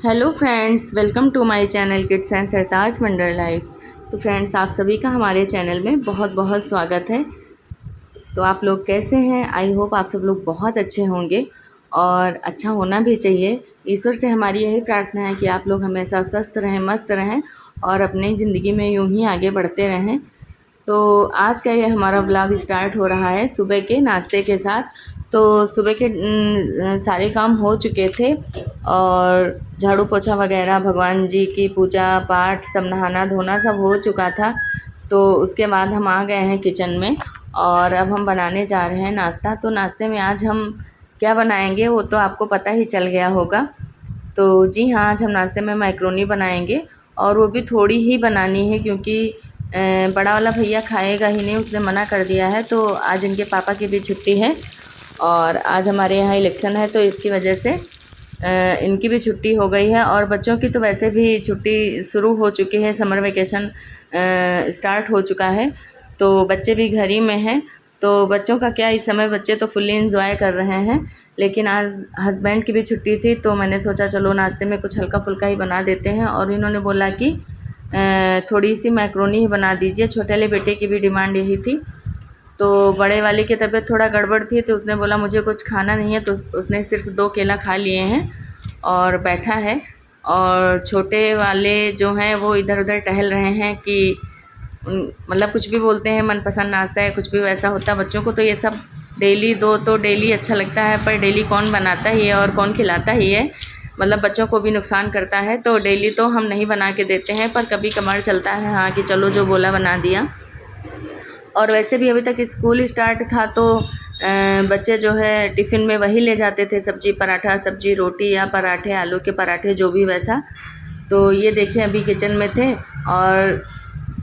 Hello friends, welcome to my channel kids and Sartaj wonder life. तो friends, आप सभी का हमारे चैनल में बहुत बहुत स्वागत है। तो आप लोग कैसे हैं? आई होप आप सब लोग बहुत अच्छे होंगे और अच्छा होना भी चाहिए। ईश्वर से हमारी यही प्रार्थना है कि आप लोग हमेशा स्वस्थ रहें, मस्त रहें और अपनी ज़िंदगी में यूं ही आगे बढ़ते रहें। तो आज का ये हमारा व्लॉग स्टार्ट हो रहा है सुबह के नाश्ते के साथ। तो सुबह के सारे काम हो चुके थे और झाड़ू पोछा वगैरह, भगवान जी की पूजा पाठ, सब नहाना धोना सब हो चुका था। तो उसके बाद हम आ गए हैं किचन में और अब हम बनाने जा रहे हैं नाश्ता। तो नाश्ते में आज हम क्या बनाएंगे वो तो आपको पता ही चल गया होगा। तो जी हाँ, आज हम नाश्ते में मैक्रोनी बनाएंगे और वो भी थोड़ी ही बनानी है क्योंकि बड़ा वाला भैया खाएगा ही नहीं, उसने मना कर दिया है। तो आज इनके पापा की भी छुट्टी है और आज हमारे यहाँ इलेक्शन है, तो इसकी वजह से इनकी भी छुट्टी हो गई है और बच्चों की तो वैसे भी छुट्टी शुरू हो चुकी है, समर वेकेशन स्टार्ट हो चुका है। तो बच्चे भी घर ही में हैं। तो बच्चों का क्या, इस समय बच्चे तो फुल्ली इंजॉय कर रहे हैं। लेकिन आज हस्बैंड की भी छुट्टी थी तो मैंने सोचा चलो नाश्ते में कुछ हल्का फुल्का ही बना देते हैं। और इन्होंने बोला कि थोड़ी सी मैक्रोनी ही बना दीजिए। छोटे वाले बेटे की भी डिमांड यही थी। तो बड़े वाले की तबीयत थोड़ा गड़बड़ थी तो उसने बोला मुझे कुछ खाना नहीं है, तो उसने सिर्फ 2 केला खा लिए हैं और बैठा है। और छोटे वाले जो हैं वो इधर उधर टहल रहे हैं कि मतलब कुछ भी बोलते हैं, मनपसंद नाश्ता है, कुछ भी वैसा होता है। बच्चों को तो ये सब डेली दो तो डेली अच्छा लगता है, पर डेली कौन बनाता ही है और कौन खिलाता ही है। मतलब बच्चों को भी नुकसान करता है। तो डेली तो हम नहीं बना के देते हैं, पर कभी कभार चलता है हाँ कि चलो जो बोला बना दिया। और वैसे भी अभी तक स्कूल स्टार्ट था तो बच्चे जो है टिफ़िन में वही ले जाते थे, सब्जी पराठा, सब्जी रोटी या पराठे, आलू के पराठे, जो भी वैसा। तो ये देखें अभी किचन में थे और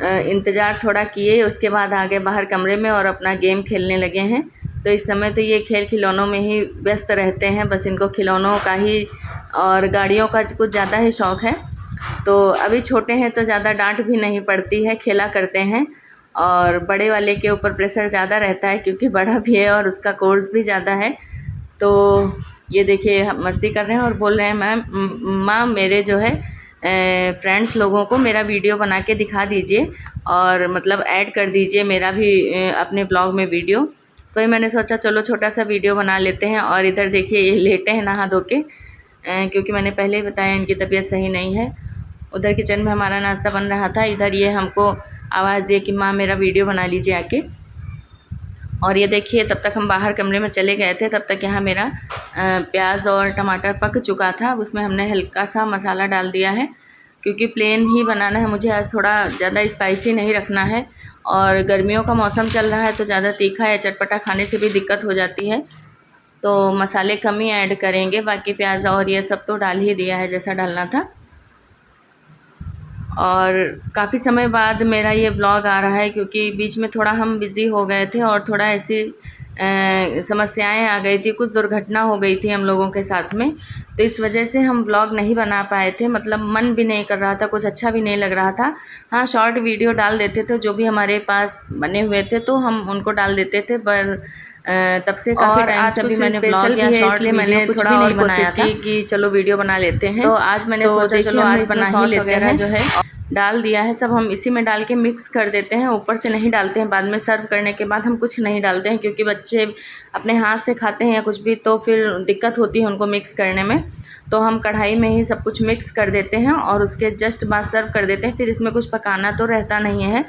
इंतज़ार थोड़ा किए, उसके बाद आ गए बाहर कमरे में और अपना गेम खेलने लगे हैं। तो इस समय तो ये खेल खिलौनों में ही व्यस्त रहते हैं, बस इनको खिलौनों का ही और गाड़ियों का कुछ ज़्यादा ही शौक़ है। तो अभी छोटे हैं तो ज़्यादा डांट भी नहीं पड़ती है, खेला करते हैं। और बड़े वाले के ऊपर प्रेशर ज़्यादा रहता है क्योंकि बड़ा भी है और उसका कोर्स भी ज़्यादा है। तो ये देखिए मस्ती कर रहे हैं और बोल रहे हैं मैम माँ मेरे जो है फ्रेंड्स लोगों को मेरा वीडियो बना के दिखा दीजिए और मतलब ऐड कर दीजिए मेरा भी अपने ब्लॉग में वीडियो। तो ये मैंने सोचा चलो छोटा सा वीडियो बना लेते हैं। और इधर देखिए ये लेटे हैं नहा धो के, क्योंकि मैंने पहले ही बताया इनकी तबीयत सही नहीं है। उधर किचन में हमारा नाश्ता बन रहा था, इधर ये हमको आवाज़ दिए कि माँ मेरा वीडियो बना लीजिए आके। और ये देखिए तब तक हम बाहर कमरे में चले गए थे, तब तक यहाँ मेरा प्याज और टमाटर पक चुका था। उसमें हमने हल्का सा मसाला डाल दिया है क्योंकि प्लेन ही बनाना है मुझे, आज थोड़ा ज़्यादा स्पाइसी नहीं रखना है। और गर्मियों का मौसम चल रहा है तो ज़्यादा तीखा या चटपटा खाने से भी दिक्कत हो जाती है, तो मसाले कम ही ऐड करेंगे। बाकी प्याज और ये सब तो डाल ही दिया है जैसा डालना था। और काफ़ी समय बाद मेरा ये व्लॉग आ रहा है क्योंकि बीच में थोड़ा हम बिज़ी हो गए थे और थोड़ा ऐसी समस्याएं आ गई थी, कुछ दुर्घटना हो गई थी हम लोगों के साथ में। तो इस वजह से हम व्लॉग नहीं बना पाए थे, मतलब मन भी नहीं कर रहा था, कुछ अच्छा भी नहीं लग रहा था। हाँ, शॉर्ट वीडियो डाल देते थे जो भी हमारे पास बने हुए थे तो हम उनको डाल देते थे, पर तब से काफ़ी टाइम से भी मैंने ब्लॉग या शॉर्ट वीडियो मैंने कुछ भी नहीं बनाया था कि चलो वीडियो बना लेते हैं। तो आज मैंने सोचा चलो आज बना ही लेते हैं। जो है डाल दिया है सब, हम इसी में डाल के मिक्स कर देते हैं, ऊपर से नहीं डालते हैं। बाद में सर्व करने के बाद हम कुछ नहीं डालते हैं क्योंकि बच्चे अपने हाथ से खाते हैं या कुछ भी तो फिर दिक्कत होती है उनको मिक्स करने में। तो हम कढ़ाई में ही सब कुछ मिक्स कर देते हैं और उसके जस्ट बाद सर्व कर देते हैं। फिर इसमें कुछ पकाना तो रहता नहीं है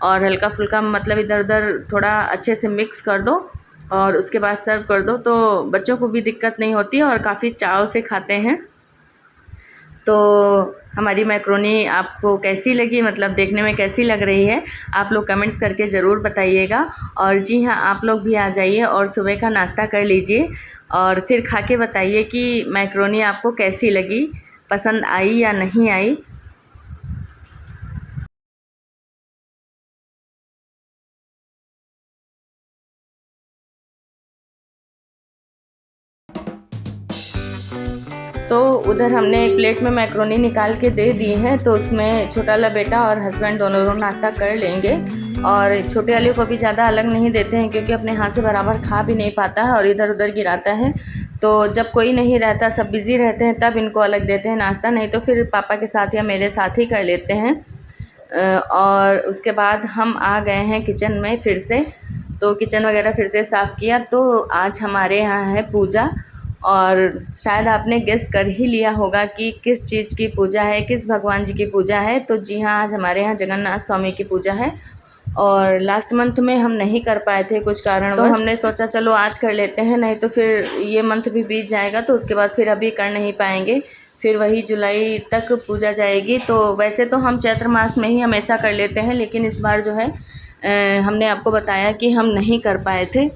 और हल्का फुल्का मतलब इधर उधर थोड़ा अच्छे से मिक्स कर दो और उसके बाद सर्व कर दो, तो बच्चों को भी दिक्कत नहीं होती और काफ़ी चाव से खाते हैं। तो हमारी मैक्रोनी आपको कैसी लगी, मतलब देखने में कैसी लग रही है, आप लोग कमेंट्स करके ज़रूर बताइएगा। और जी हाँ, आप लोग भी आ जाइए और सुबह का नाश्ता कर लीजिए और फिर खा के बताइए कि मैक्रोनी आपको कैसी लगी, पसंद आई या नहीं आई। तो उधर हमने एक प्लेट में मैक्रोनी निकाल के दे दी है, तो उसमें छोटा वाला बेटा और हस्बैंड दोनों लोग नाश्ता कर लेंगे। और छोटे वाले को भी ज़्यादा अलग नहीं देते हैं क्योंकि अपने हाथ से बराबर खा भी नहीं पाता है और इधर उधर गिराता है। तो जब कोई नहीं रहता, सब बिज़ी रहते हैं, तब इनको अलग देते हैं नाश्ता, नहीं तो फिर पापा के साथ या मेरे साथ ही कर लेते हैं। और उसके बाद हम आ गए हैं किचन में फिर से। तो किचन वगैरह फिर से साफ़ किया। तो आज हमारे यहाँ है पूजा, और शायद आपने गेस कर ही लिया होगा कि किस चीज़ की पूजा है, किस भगवान जी की पूजा है। तो जी हाँ, आज हमारे यहाँ जगन्नाथ स्वामी की पूजा है। और लास्ट मंथ में हम नहीं कर पाए थे कुछ कारणवश, तो हमने सोचा चलो आज कर लेते हैं, नहीं तो फिर ये मंथ भी बीत जाएगा, तो उसके बाद फिर अभी कर नहीं पाएंगे, फिर वही जुलाई तक पूजा जाएगी। तो वैसे तो हम चैत्र मास में ही हमेशा कर लेते हैं, लेकिन इस बार जो है हमने आपको बताया कि हम नहीं कर पाए थे।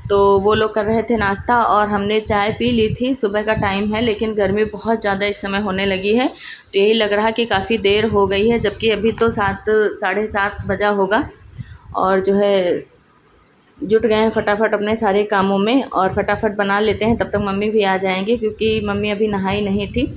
तो वो लोग कर रहे थे नाश्ता और हमने चाय पी ली थी। सुबह का टाइम है, लेकिन गर्मी बहुत ज़्यादा इस समय होने लगी है, तो यही लग रहा कि काफ़ी देर हो गई है, जबकि अभी तो 7 साढ़े 7 बजा होगा। और जो है जुट गए हैं फटाफट अपने सारे कामों में, और फटाफट बना लेते हैं, तब तक मम्मी भी आ जाएंगी, क्योंकि मम्मी अभी नहाई नहीं थी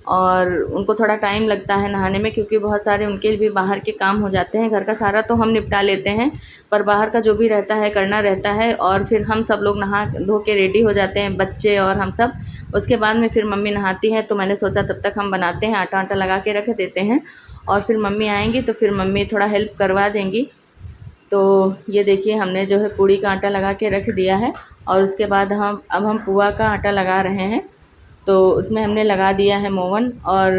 और उनको थोड़ा टाइम लगता है नहाने में, क्योंकि बहुत सारे उनके भी बाहर के काम हो जाते हैं। घर का सारा तो हम निपटा लेते हैं, पर बाहर का जो भी रहता है करना रहता है। और फिर हम सब लोग नहा धो के रेडी हो जाते हैं, बच्चे और हम सब। उसके बाद में फिर मम्मी नहाती हैं, तो मैंने सोचा तब तक हम बनाते हैं, आटा आटा लगा के रख देते हैं, और फिर मम्मी आएंगी तो फिर मम्मी थोड़ा हेल्प करवा देंगी। तो ये देखिए, हमने जो है पूड़ी का आटा लगा के रख दिया है, और उसके बाद हम पुआ का आटा लगा रहे हैं। तो उसमें हमने लगा दिया है मोवन। और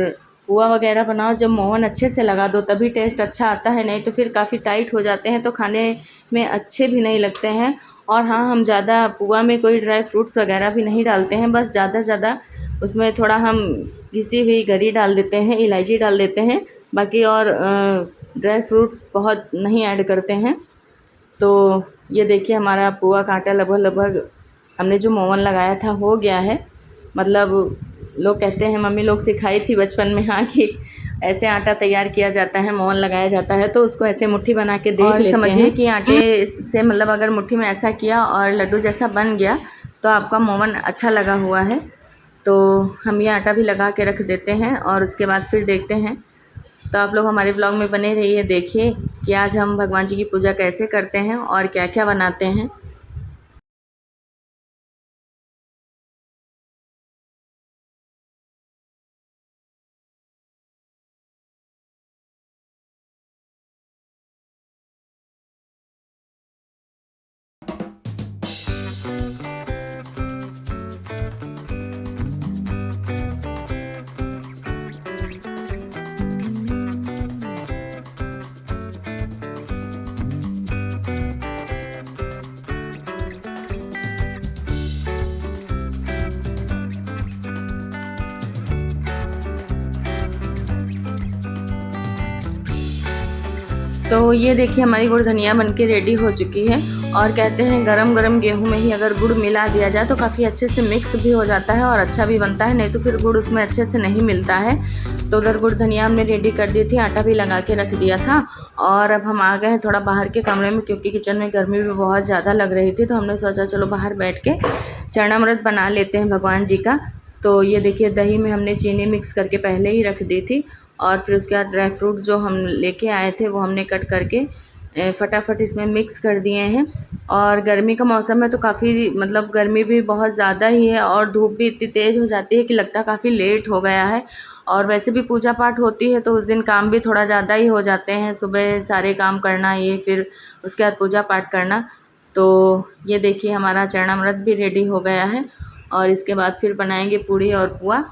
पुआ वगैरह बनाओ जब मोवन अच्छे से लगा दो तभी टेस्ट अच्छा आता है, नहीं तो फिर काफ़ी टाइट हो जाते हैं, तो खाने में अच्छे भी नहीं लगते हैं। और हाँ, हम ज़्यादा पुआ में कोई ड्राई फ्रूट्स वगैरह भी नहीं डालते हैं, बस ज़्यादा से ज़्यादा उसमें थोड़ा हम घिसी हुई गरी डाल देते हैं, इलायची डाल देते हैं, बाकी और ड्राई फ्रूट्स बहुत नहीं ऐड करते हैं। तो ये देखिए, हमारा पुआ का आटा लगभग लगभग हमने जो मोवन लगाया था हो गया है। मतलब लोग कहते हैं, मम्मी लोग सिखाई थी बचपन में, हाँ, कि ऐसे आटा तैयार किया जाता है, मोवन लगाया जाता है, तो उसको ऐसे मुट्ठी बना के देख लेते हैं। समझिए कि आटे से मतलब अगर मुट्ठी में ऐसा किया और लड्डू जैसा बन गया तो आपका मोवन अच्छा लगा हुआ है। तो हम ये आटा भी लगा के रख देते हैं, और उसके बाद फिर देखते हैं। तो आप लोग हमारे ब्लॉग में बने रहिए, देखिए कि आज हम भगवान जी की पूजा कैसे करते हैं और क्या क्या बनाते हैं। तो ये देखिए, हमारी गुड़ धनिया बनके रेडी हो चुकी है। और कहते हैं गरम गरम गेहूं में ही अगर गुड़ मिला दिया जाए तो काफ़ी अच्छे से मिक्स भी हो जाता है और अच्छा भी बनता है, नहीं तो फिर गुड़ उसमें अच्छे से नहीं मिलता है। तो उधर गुड़ धनिया हमने रेडी कर दी थी, आटा भी लगा के रख दिया था। और अब हम आ गए हैं थोड़ा बाहर के कमरे में, क्योंकि किचन में गर्मी भी बहुत ज़्यादा लग रही थी। तो हमने सोचा चलो बाहर बैठ के चरणामृत बना लेते हैं भगवान जी का। तो ये देखिए, दही में हमने चीनी मिक्स करके पहले ही रख दी थी, और फिर उसके बाद ड्राई फ्रूट जो हम लेके आए थे वो हमने कट करके फटाफट इसमें मिक्स कर दिए हैं। और गर्मी का मौसम है तो काफ़ी मतलब गर्मी भी बहुत ज़्यादा ही है, और धूप भी इतनी तेज़ हो जाती है कि लगता है काफ़ी लेट हो गया है। और वैसे भी पूजा पाठ होती है तो उस दिन काम भी थोड़ा ज़्यादा ही हो जाते हैं, सुबह सारे काम करना, ये फिर उसके बाद पूजा पाठ करना। तो ये देखिए, हमारा चरणामृत भी रेडी हो गया है, और इसके बाद फिर बनाएंगे पूड़ी और पुआ,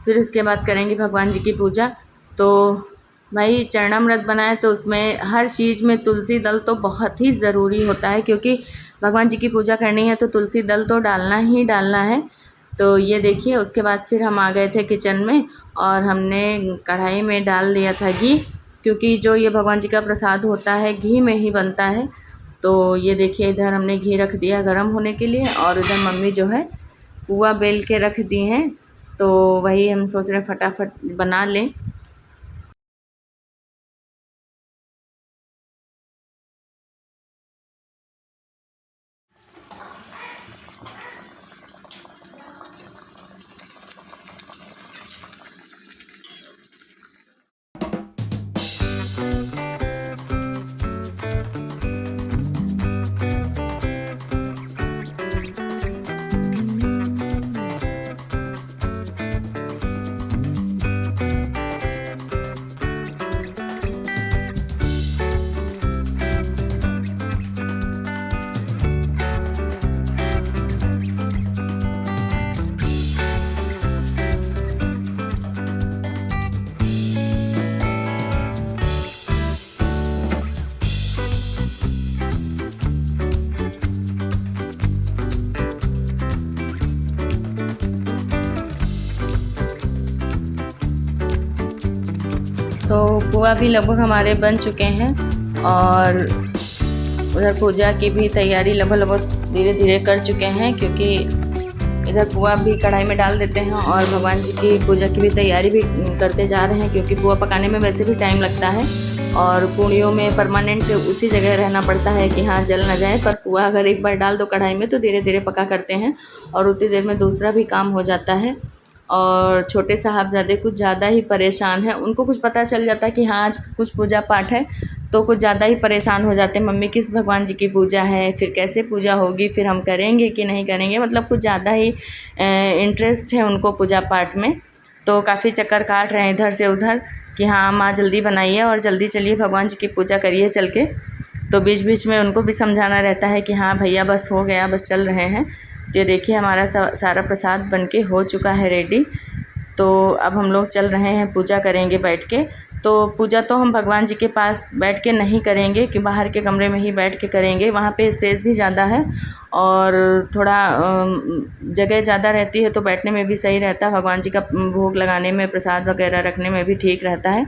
फिर इसके बाद करेंगे भगवान जी की पूजा। तो भाई, चरणामृत बनाए तो उसमें हर चीज़ में तुलसी दल तो बहुत ही ज़रूरी होता है, क्योंकि भगवान जी की पूजा करनी है तो तुलसी दल तो डालना ही डालना है। तो ये देखिए, उसके बाद फिर हम आ गए थे किचन में, और हमने कढ़ाई में डाल दिया था घी, क्योंकि जो ये भगवान जी का प्रसाद होता है घी में ही बनता है। तो ये देखिए, इधर हमने घी रख दिया गर्म होने के लिए, और इधर मम्मी जो है पुआ बेल के रख दी हैं। तो वही हम सोच रहे हैं फटाफट बना लें। तो पुआ भी लगभग हमारे बन चुके हैं और उधर पूजा की भी तैयारी लगभग धीरे धीरे कर चुके हैं, क्योंकि इधर पुआ भी कढ़ाई में डाल देते हैं और भगवान जी की पूजा की भी तैयारी भी करते जा रहे हैं, क्योंकि पुआ पकाने में वैसे भी टाइम लगता है और पूड़ियों में परमानेंट उसी जगह रहना पड़ता है कि हाँ जल ना जाए। पर पुआ अगर एक बार डाल दो कढ़ाई में तो धीरे धीरे पका करते हैं और उतनी देर में दूसरा भी काम हो जाता है। और छोटे साहबजादे कुछ ज़्यादा ही परेशान हैं, उनको कुछ पता चल जाता है कि हाँ आज कुछ पूजा पाठ है तो कुछ ज़्यादा ही परेशान हो जाते हैं, मम्मी किस भगवान जी की पूजा है, फिर कैसे पूजा होगी, फिर हम करेंगे कि नहीं करेंगे, मतलब कुछ ज़्यादा ही इंटरेस्ट है उनको पूजा पाठ में। तो काफ़ी चक्कर काट रहे हैं इधर से उधर कि हाँ माँ जल्दी बनाइए और जल्दी चलिए भगवान जी की पूजा करिए चल के। तो बीच बीच में उनको भी समझाना रहता है कि हाँ भैया बस हो गया, बस चल रहे हैं। ये देखिए हमारा सारा प्रसाद बनके हो चुका है रेडी। तो अब हम लोग चल रहे हैं, पूजा करेंगे बैठ के। तो पूजा तो हम भगवान जी के पास बैठ के नहीं करेंगे कि बाहर के कमरे में ही बैठ के करेंगे, वहाँ पे स्पेस भी ज़्यादा है और थोड़ा जगह ज़्यादा रहती है तो बैठने में भी सही रहता है, भगवान जी का भोग लगाने में, प्रसाद वगैरह रखने में भी ठीक रहता है।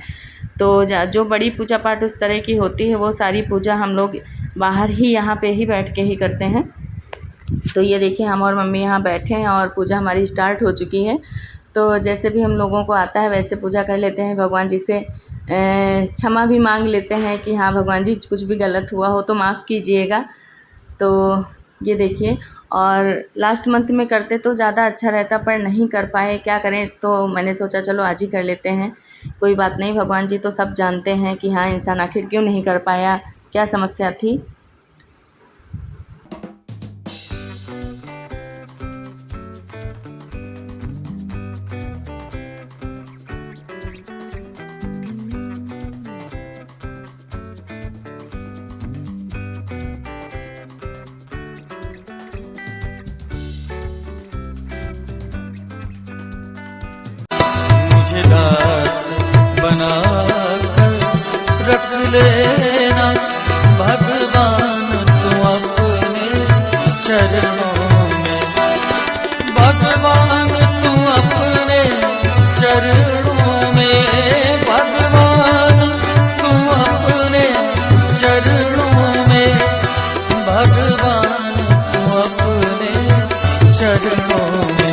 तो जो बड़ी पूजा पाठ उस तरह की होती है वो सारी पूजा हम लोग बाहर ही यहाँ पे ही बैठ के ही करते हैं। तो ये देखिए हम और मम्मी यहाँ बैठे हैं और पूजा हमारी स्टार्ट हो चुकी है। तो जैसे भी हम लोगों को आता है वैसे पूजा कर लेते हैं, भगवान जी से क्षमा भी मांग लेते हैं कि हाँ भगवान जी कुछ भी गलत हुआ हो तो माफ़ कीजिएगा। तो ये देखिए, और लास्ट मंथ में करते तो ज़्यादा अच्छा रहता पर नहीं कर पाए, क्या करें। तो मैंने सोचा चलो आज ही कर लेते हैं, कोई बात नहीं, भगवान जी तो सब जानते हैं कि हाँ इंसान आखिर क्यों नहीं कर पाया, क्या समस्या थी। दास बना कर रख लेना भगवान तू अपने चरणों में, भगवान तू अपने चरणों में, भगवान तू अपने चरणों में, भगवान तू अपने चरणों में।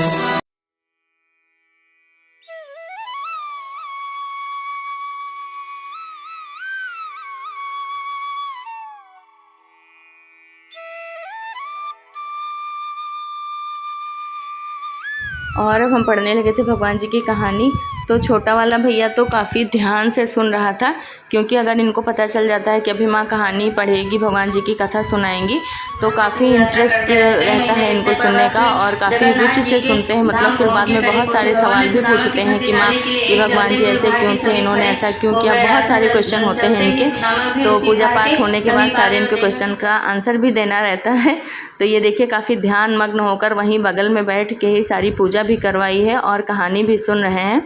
और अब हम पढ़ने लगे थे भगवान जी की कहानी। तो छोटा वाला भैया तो काफ़ी ध्यान से सुन रहा था, क्योंकि अगर इनको पता चल जाता है कि अभी माँ कहानी पढ़ेगी, भगवान जी की कथा सुनाएंगी, तो काफ़ी इंटरेस्ट रहता है इनको सुनने का और काफ़ी रुचि से सुनते हैं। मतलब फिर बाद में बहुत सारे सवाल भी पूछते हैं कि माँ ये भगवान जी ऐसे क्यों थे, इन्होंने ऐसा क्यों किया, बहुत सारे क्वेश्चन होते हैं इनके। तो पूजा पाठ होने के बाद सारे इनके क्वेश्चन का आंसर भी देना रहता है। तो ये देखिए काफ़ी ध्यान मग्न होकर वहीं बगल में बैठ के ही सारी पूजा भी करवाई है और कहानी भी सुन रहे हैं।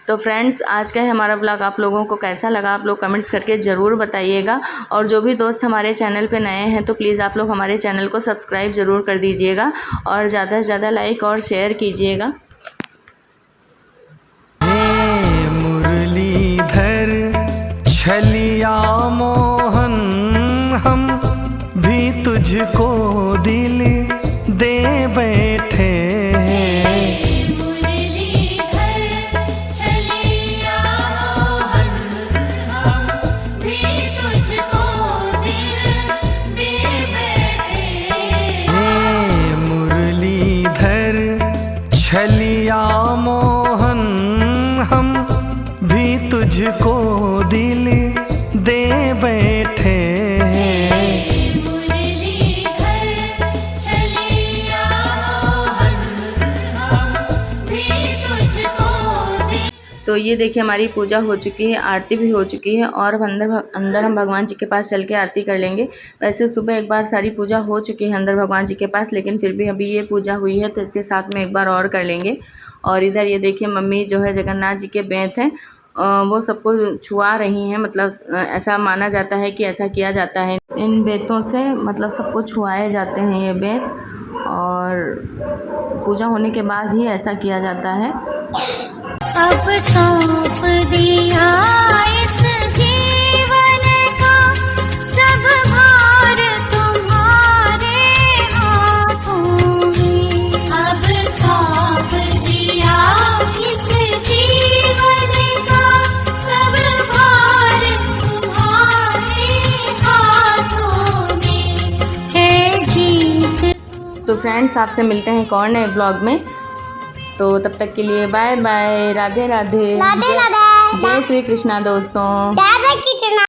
तो फ्रेंड्स आज का है हमारा ब्लॉग आप लोगों को कैसा लगा आप लोग कमेंट्स करके ज़रूर बताइएगा। और जो भी दोस्त हमारे चैनल पे नए हैं तो प्लीज़ आप लोग हमारे चैनल को सब्सक्राइब ज़रूर कर दीजिएगा और ज़्यादा से ज़्यादा लाइक और शेयर कीजिएगा। मुरलीधर छलिया मोहन हम भी तुझको दिल दे बैठे, छलिया मोहन हम भी तुझको दिल दे बैठे, तो ये देखिए हमारी पूजा हो चुकी है, आरती भी हो चुकी है और अब अंदर हम भगवान जी के पास चल के आरती कर लेंगे। वैसे सुबह एक बार सारी पूजा हो चुकी है अंदर भगवान जी के पास, लेकिन फिर भी अभी ये पूजा हुई है तो इसके साथ में एक बार और कर लेंगे। और इधर ये देखिए मम्मी जो है जगन्नाथ जी के बेंत हैं वो सबको छुआ रही हैं, मतलब ऐसा माना जाता है कि ऐसा किया जाता है, इन बेंतों से मतलब सबको छुआए जाते हैं ये बेंत, और पूजा होने के बाद ही ऐसा किया जाता है। अब सौंप दिया फ्रेंड्स आपसे मिलते हैं एक और नए व्लॉग में। तो तब तक के लिए बाय बाय, राधे राधे, राधे राधे। जय श्री कृष्णा दोस्तों। जय श्री